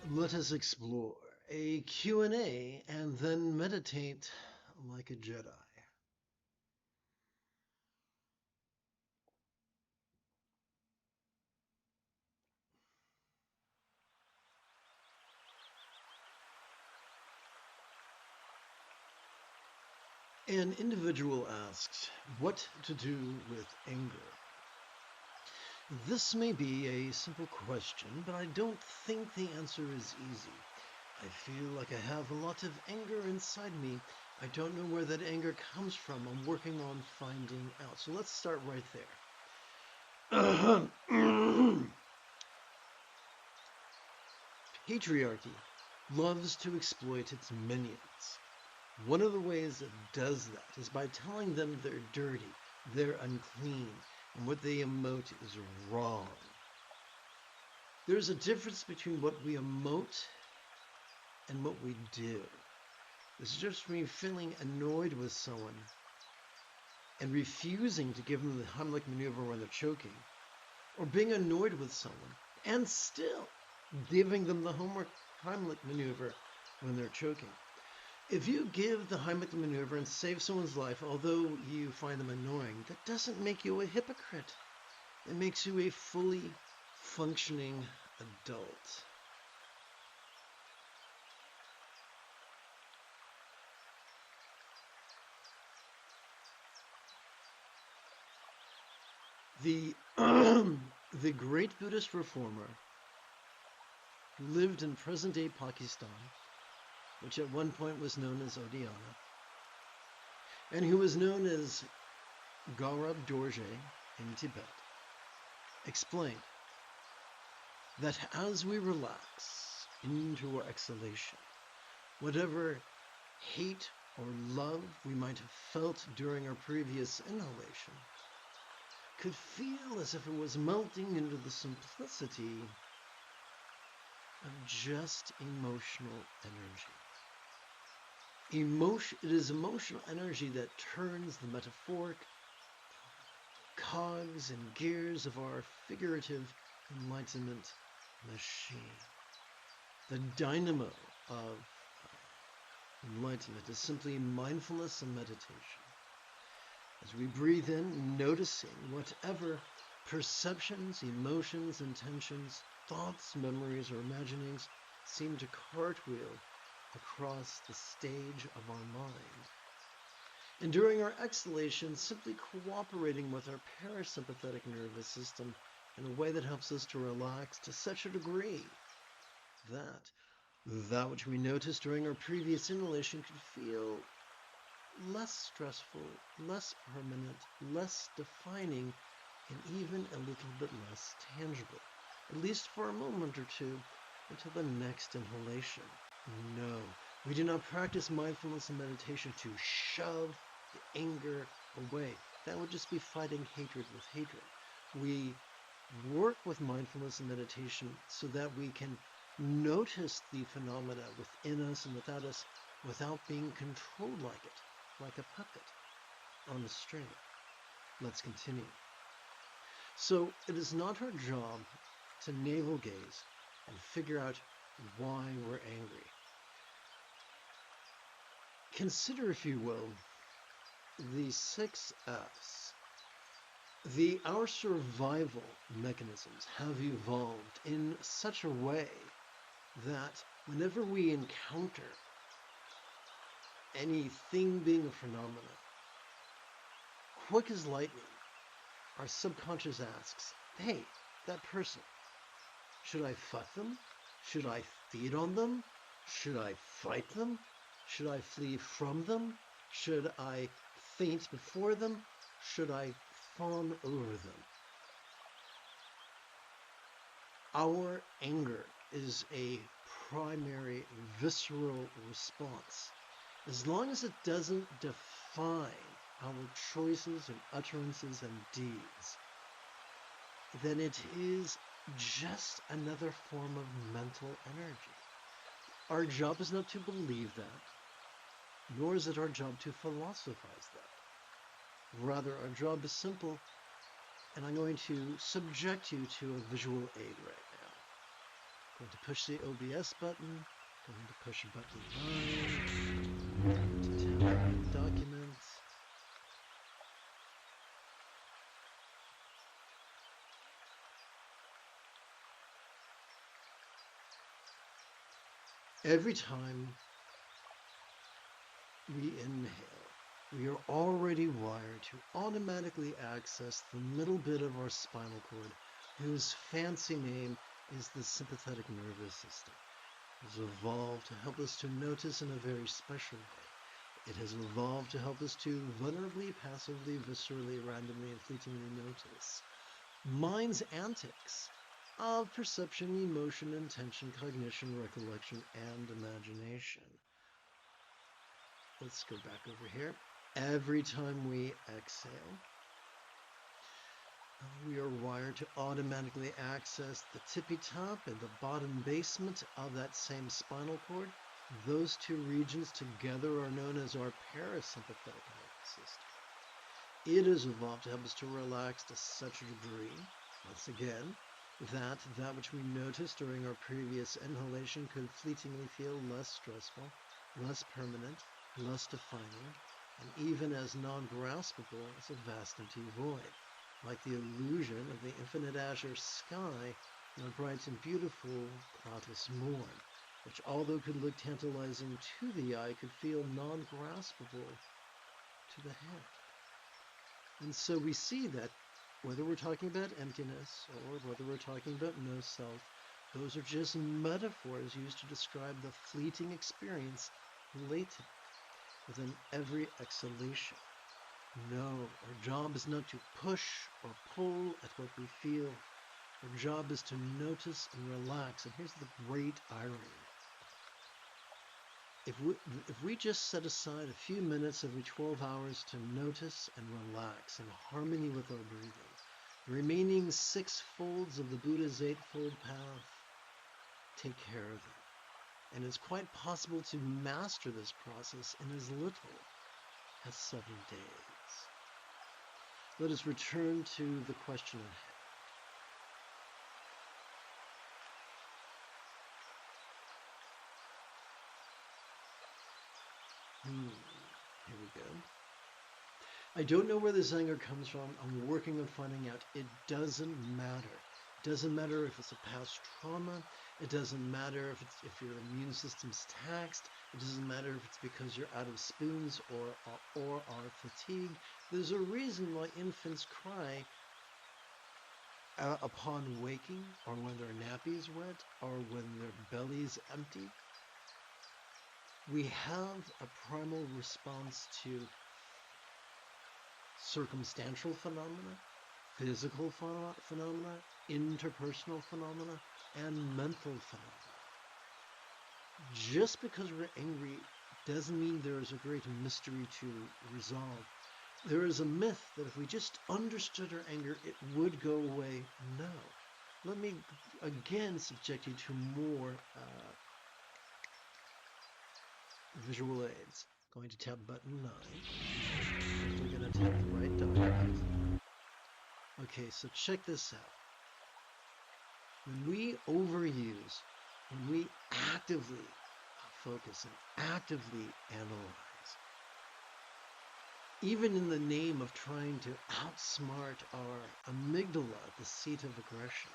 Let us explore a Q&A and then meditate like a Jedi. An individual asks, what to do with anger? This may be a simple question, but I don't think the answer is easy. I feel like I have a lot of anger inside me. I don't know where that anger comes from. I'm working on finding out. So let's start right there. Patriarchy loves to exploit its minions. One of the ways it does that is by telling them they're dirty, they're unclean, and what they emote is wrong. There's a difference between what we emote and what we do. It's just me feeling annoyed with someone and refusing to give them the Heimlich maneuver when they're choking, or being annoyed with someone and still giving them the Heimlich maneuver when they're choking. If you give the Heimlich maneuver and save someone's life, although you find them annoying, that doesn't make you a hypocrite. It makes you a fully functioning adult. The great Buddhist reformer who lived in present-day Pakistan, which at one point was known as Odiyana, and who was known as Gaurab Dorje in Tibet, explained that as we relax into our exhalation, whatever hate or love we might have felt during our previous inhalation could feel as if it was melting into the simplicity of just emotional energy. It is emotional energy that turns the metaphoric cogs and gears of our figurative enlightenment machine. The dynamo of enlightenment is simply mindfulness and meditation. As we breathe in, noticing whatever perceptions, emotions, intentions, thoughts, memories, or imaginings seem to cartwheel across the stage of our mind. And during our exhalation, simply cooperating with our parasympathetic nervous system in a way that helps us to relax to such a degree that which we noticed during our previous inhalation could feel less stressful, less permanent, less defining, and even a little bit less tangible, at least for a moment or two, until the next inhalation. No, we do not practice mindfulness and meditation to shove the anger away. That would just be fighting hatred with hatred. We work with mindfulness and meditation so that we can notice the phenomena within us and without us, without being controlled like it, like a puppet on a string. Let's continue. So it is not our job to navel gaze and figure out why we're angry. Consider, if you will, the 6 F's. Our survival mechanisms have evolved in such a way that whenever we encounter anything being a phenomena, quick as lightning, our subconscious asks, hey, that person, should I fuck them? Should I feed on them? Should I fight them? Should I flee from them? Should I faint before them? Should I fawn over them? Our anger is a primary visceral response. As long as it doesn't define our choices and utterances and deeds, then it is just another form of mental energy. Our job is not to believe that, nor is it our job to philosophize that. Rather, our job is simple, and I'm going to subject you to a visual aid right now. Going to push the OBS button. Going to push button 9. To tap on documents. Every time we inhale, we are already wired to automatically access the middle bit of our spinal cord, whose fancy name is the sympathetic nervous system. It has evolved to help us to notice in a very special way. It has evolved to help us to vulnerably, passively, viscerally, randomly, and fleetingly notice mind's antics of perception, emotion, intention, cognition, recollection, and imagination. Let's go back over here. Every time we exhale, we are wired to automatically access the tippy top and the bottom basement of that same spinal cord. Those two regions together are known as our parasympathetic nervous system. It has evolved to help us to relax to such a degree, once again, that which we noticed during our previous inhalation could fleetingly feel less stressful, less permanent, less defining, and even as non-graspable as a vast empty void, like the illusion of the infinite azure sky on a bright and beautiful cloudless morn, which although could look tantalizing to the eye, could feel non-graspable to the head. And so we see that whether we're talking about emptiness or whether we're talking about no self, those are just metaphors used to describe the fleeting experience latent within every exhalation. No, our job is not to push or pull at what we feel. Our job is to notice and relax. And here's the great irony. If we just set aside a few minutes every 12 hours to notice and relax in harmony with our breathing, the remaining 6 folds of the Buddha's 8-fold path take care of them. And it's quite possible to master this process in as little as 7 days. Let us return to the question at hand. Here we go. I don't know where this anger comes from. I'm working on finding out. It doesn't matter. It doesn't matter if it's a past trauma. It doesn't matter if your immune system's taxed. It doesn't matter if it's because you're out of spoons or are fatigued. There's a reason why infants cry upon waking, or when their nappy's wet, or when their belly's empty. We have a primal response to circumstantial phenomena, physical phenomena, interpersonal phenomena, and mental phenomena. Just because we're angry doesn't mean there is a great mystery to resolve. There is a myth that if we just understood our anger, it would go away. No. Let me again subject you to more visual aids. Going to tap button 9. We're going to tap the right document. Okay, so check this out. When we overuse, when we actively focus and actively analyze, even in the name of trying to outsmart our amygdala, the seat of aggression,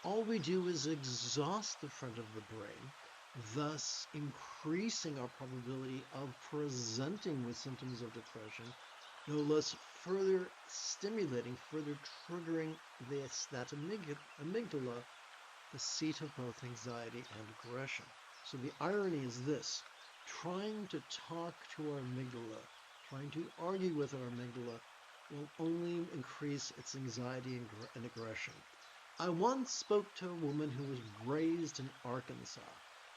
all we do is exhaust the front of the brain, thus increasing our probability of presenting with symptoms of depression, no less further stimulating, further triggering that amygdala, the seat of both anxiety and aggression. So the irony is this: trying to talk to our amygdala, trying to argue with our amygdala, will only increase its anxiety and aggression. I once spoke to a woman who was raised in Arkansas,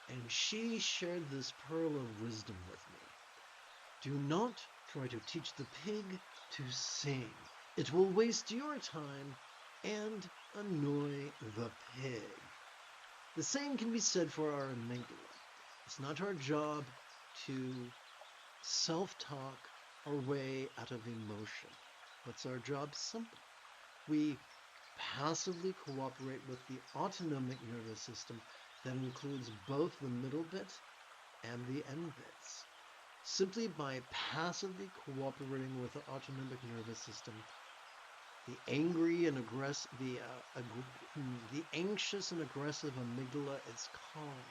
and she shared this pearl of wisdom with me. Do not try to teach the pig to sing. It will waste your time and annoy the pig. The same can be said for our amygdala. It's not our job to self-talk our way out of emotion. What's our job? Simple. We passively cooperate with the autonomic nervous system that includes both the middle bit and the end bits. Simply by passively cooperating with the autonomic nervous system, the anxious and aggressive amygdala is calm,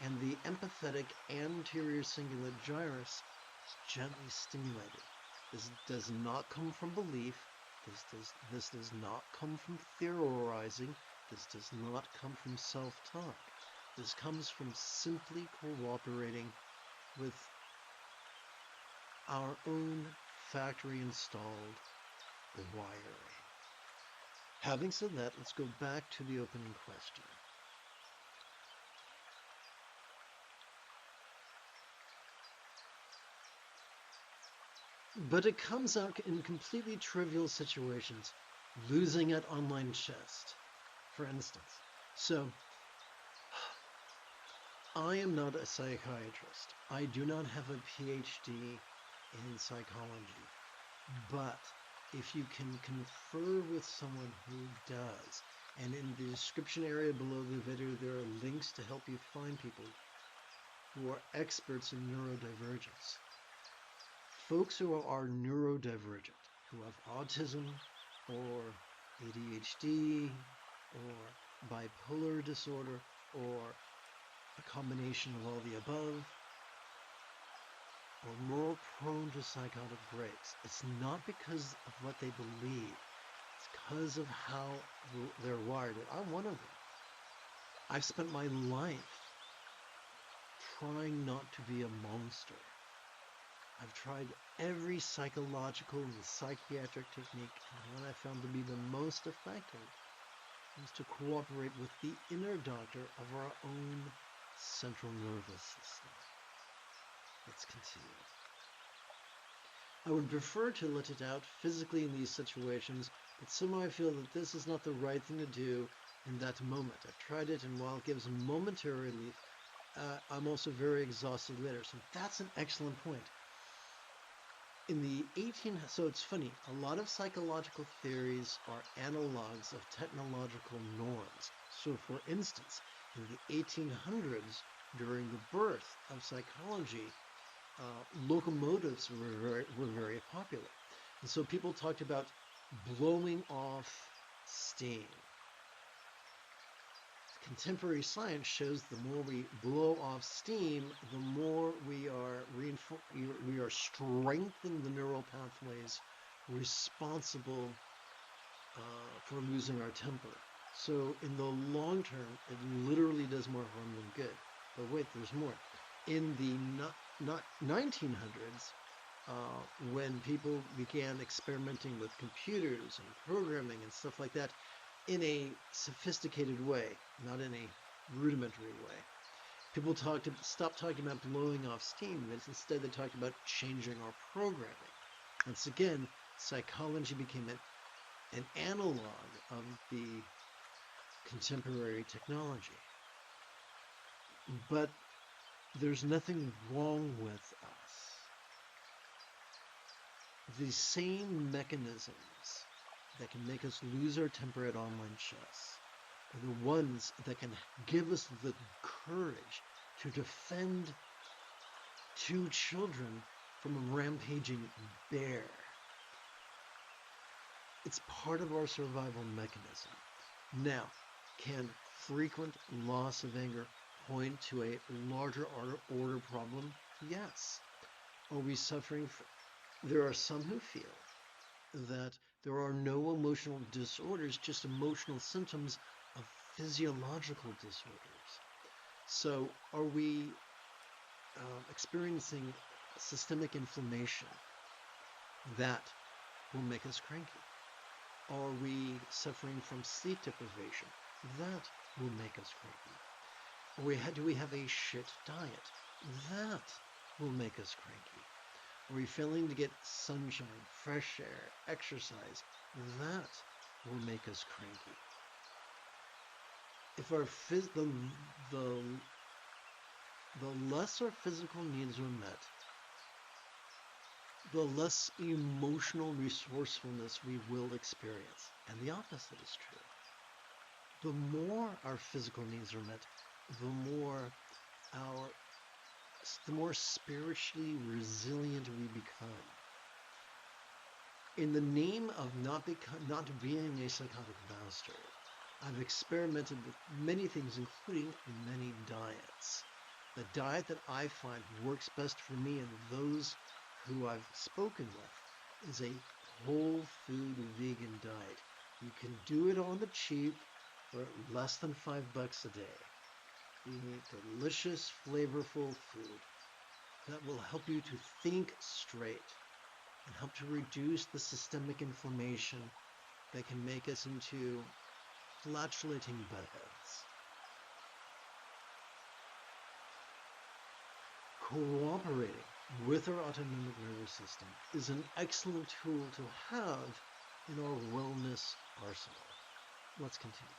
and the empathetic anterior cingulate gyrus is gently stimulated. This does not come from belief. This does not come from theorizing. This does not come from self-talk. This comes from simply cooperating with our own factory-installed wiring. Having said that, let's go back to the opening question. But it comes out in completely trivial situations, losing at online chess, for instance. So, I am not a psychiatrist. I do not have a PhD in psychology. But if you can confer with someone who does, and in the description area below the video, there are links to help you find people who are experts in neurodivergence. Folks who are neurodivergent, who have autism or ADHD or bipolar disorder or a combination of all the above, are more prone to psychotic breaks. It's not because of what they believe. It's because of how they're wired. I'm one of them. I've spent my life trying not to be a monster. I've tried every psychological and psychiatric technique, and what I found to be the most effective is to cooperate with the inner doctor of our own central nervous system. Let's continue. I would prefer to let it out physically in these situations, but somehow I feel that this is not the right thing to do in that moment. I've tried it, and while it gives momentary relief, I'm also very exhausted later. So that's an excellent point. In the so it's funny, a lot of psychological theories are analogs of technological norms. So for instance, in the 1800s, during the birth of psychology, locomotives were very popular. And so people talked about blowing off steam. Contemporary science shows the more we blow off steam, the more we are strengthening the neural pathways responsible for losing our temper. So in the long term, it literally does more harm than good. But wait, there's more. In the 1900s, when people began experimenting with computers and programming and stuff like that, in a sophisticated way, not in a rudimentary way. People stopped talking about blowing off steam, and instead they talked about changing our programming. Once again, psychology became an analog of the contemporary technology. But there's nothing wrong with us. The same mechanisms that can make us lose our temper at online chess are the ones that can give us the courage to defend two children from a rampaging bear. It's part of our survival mechanism. Now, can frequent loss of anger point to a larger order problem? Yes. Are we suffering from... There are some who feel that there are no emotional disorders, just emotional symptoms of physiological disorders. So are we experiencing systemic inflammation? That will make us cranky. Are we suffering from sleep deprivation? That will make us cranky. Do we have a shit diet? That will make us cranky. Are we failing to get sunshine, fresh air, exercise? That will make us cranky. If our the less our physical needs are met, the less emotional resourcefulness we will experience. And the opposite is true. The more our physical needs are met, the more spiritually resilient we become. In the name of not being a psychotic bastard, I've experimented with many things, including many diets. The diet that I find works best for me and those who I've spoken with is a whole food vegan diet. You can do it on the cheap for less than $5 a day. You eat delicious, flavorful food that will help you to think straight and help to reduce the systemic inflammation that can make us into flatulating bedheads. Cooperating with our autonomic nervous system is an excellent tool to have in our wellness arsenal. Let's continue.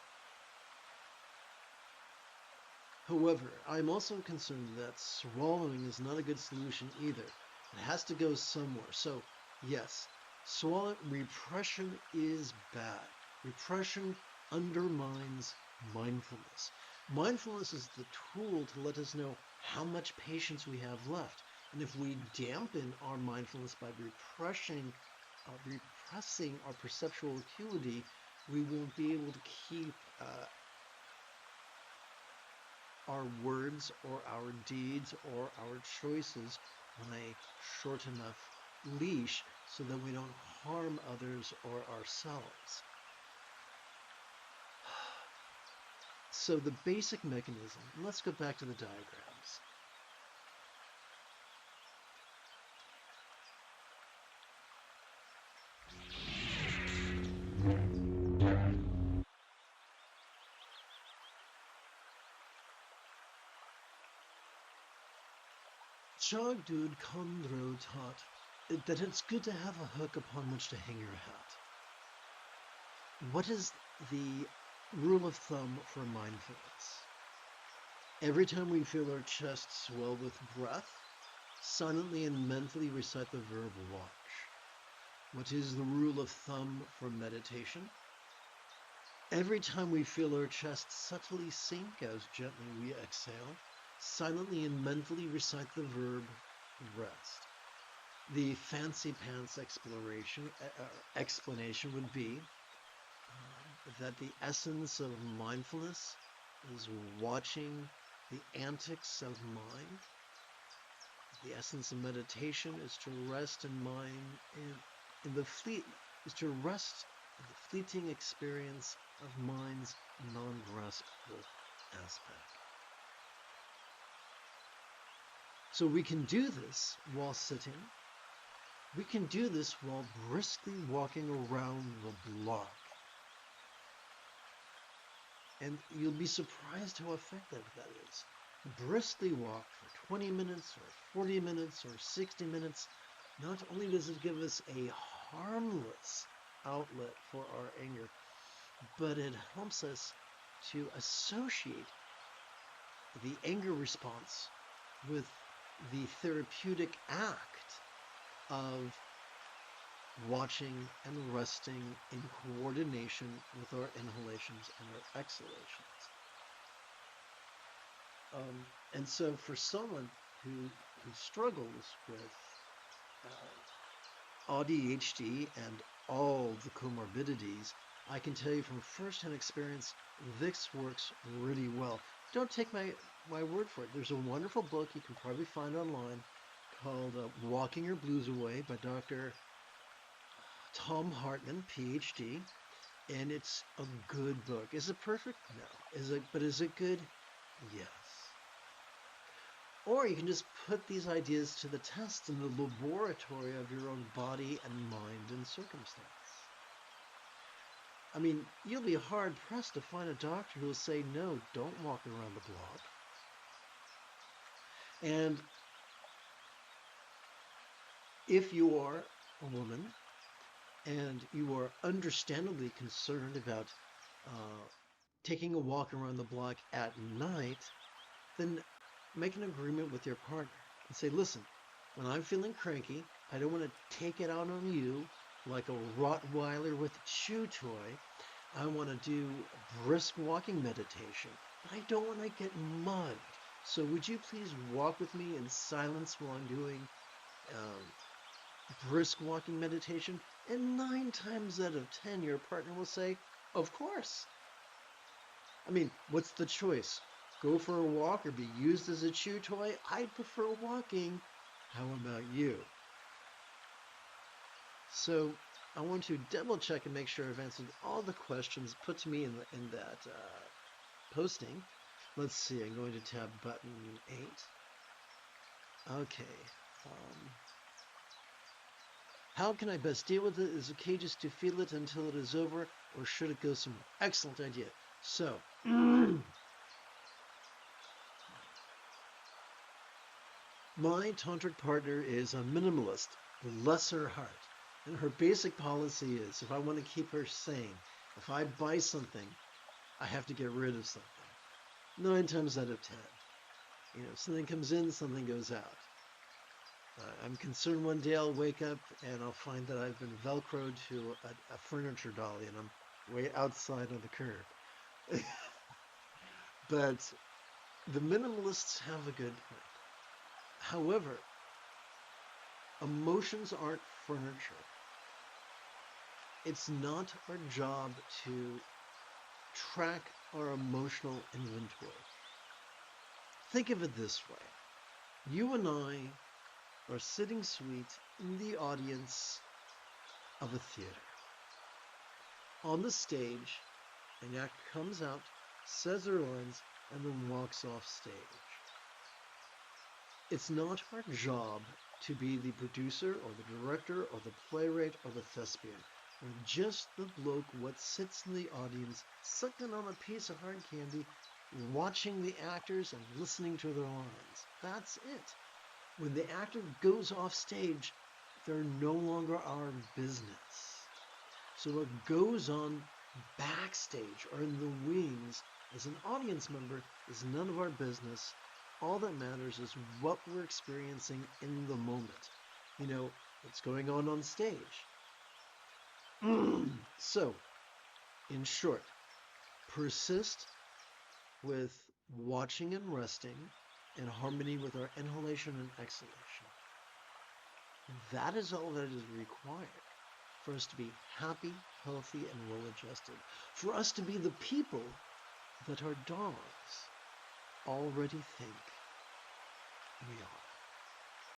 However, I'm also concerned that swallowing is not a good solution either. It has to go somewhere. So, yes, repression is bad. Repression undermines mindfulness. Mindfulness is the tool to let us know how much patience we have left. And if we dampen our mindfulness by repressing our perceptual acuity, we won't be able to keep our words or our deeds or our choices on a short enough leash so that we don't harm others or ourselves. So the basic mechanism, let's go back to the diagrams. Chagdud Kondro taught that it's good to have a hook upon which to hang your hat. What is the rule of thumb for mindfulness? Every time we feel our chest swell with breath, silently and mentally recite the verb watch. What is the rule of thumb for meditation? Every time we feel our chest subtly sink as gently we exhale, silently and mentally recite the verb rest. The fancy pants explanation would be that the essence of mindfulness is watching the antics of mind. The essence of meditation is to rest in mind in the fleeting experience of mind's non-graspable aspect. So we can do this while sitting. We can do this while briskly walking around the block. And you'll be surprised how effective that is. Briskly walk for 20 minutes or 40 minutes or 60 minutes. Not only does it give us a harmless outlet for our anger, but it helps us to associate the anger response with the therapeutic act of watching and resting in coordination with our inhalations and our exhalations. And so for someone who struggles with ADHD and all the comorbidities, I can tell you from first-hand experience, this works really well. Don't take my word for it. There's a wonderful book you can probably find online called Walking Your Blues Away by Dr. Tom Hartman, PhD, and it's a good book. Is it perfect? No. But is it good? Yes. Or you can just put these ideas to the test in the laboratory of your own body and mind and circumstance. I mean, you'll be hard-pressed to find a doctor who will say, no, don't walk around the block. And if you are a woman and you are understandably concerned about taking a walk around the block at night, then make an agreement with your partner and say, listen, when I'm feeling cranky, I don't want to take it out on you like a Rottweiler with a chew toy. I want to do brisk walking meditation. I don't want to get mugged. So would you please walk with me in silence while I'm doing brisk walking meditation? And 9 times out of 10, your partner will say, of course. I mean, what's the choice? Go for a walk or be used as a chew toy? I prefer walking. How about you? So I want to double check and make sure I've answered all the questions put to me in that posting. Let's see, I'm going to tab button 8. Okay. How can I best deal with it? Is it okay just to feel it until it is over, or should it go somewhere? Excellent idea. So, my tantric partner is a minimalist, bless her heart. And her basic policy is, if I want to keep her sane, if I buy something, I have to get rid of something. 9 times out of 10. You know, something comes in, something goes out. I'm concerned one day I'll wake up and I'll find that I've been Velcroed to a furniture dolly and I'm way outside on the curb. But the minimalists have a good point. However, emotions aren't furniture. It's not our job to track our emotional inventory. Think of it this way. You and I are sitting sweet in the audience of a theater. On the stage, an actor comes out, says their lines, and then walks off stage. It's not our job to be the producer or the director or the playwright or the thespian. We're just the bloke what sits in the audience, sucking on a piece of hard candy, watching the actors and listening to their lines. That's it. When the actor goes off stage, they're no longer our business. So what goes on backstage or in the wings as an audience member is none of our business. All that matters is what we're experiencing in the moment. You know, what's going on stage. So, in short, persist with watching and resting in harmony with our inhalation and exhalation. That is all that is required for us to be happy, healthy, and well-adjusted. For us to be the people that our dogs already think we are.